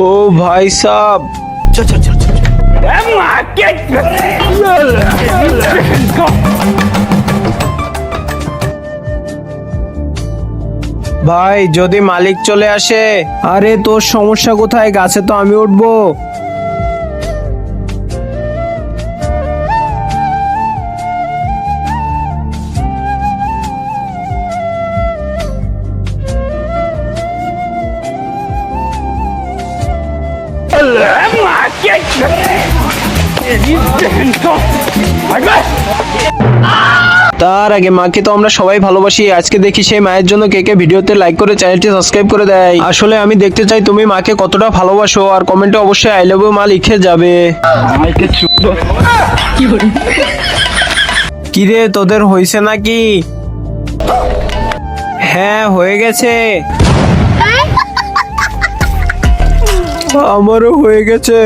ओ भाई साहब, चल चल चल चल ভাই যদি মালিক চলে আসে। আরে তোর সমস্যা কোথায়? গাছে তো আমি উঠবো। তার আগে মাকে তো আমরা সবাই ভালোবাসি। আজকে দেখি সেই মায়ের জন্য কে কে ভিডিওতে লাইক করে চ্যানেলটি সাবস্ক্রাইব করে দেয়। আসলে আমি দেখতে চাই তুমি মাকে কতটা ভালোবাসো, আর কমেন্টে অবশ্যই আই লাভ ইউ মা লিখে যাবে। কিরে তোদের হয়েছে নাকি? হ্যাঁ হয়ে গেছে, আমারও হয়ে গেছে।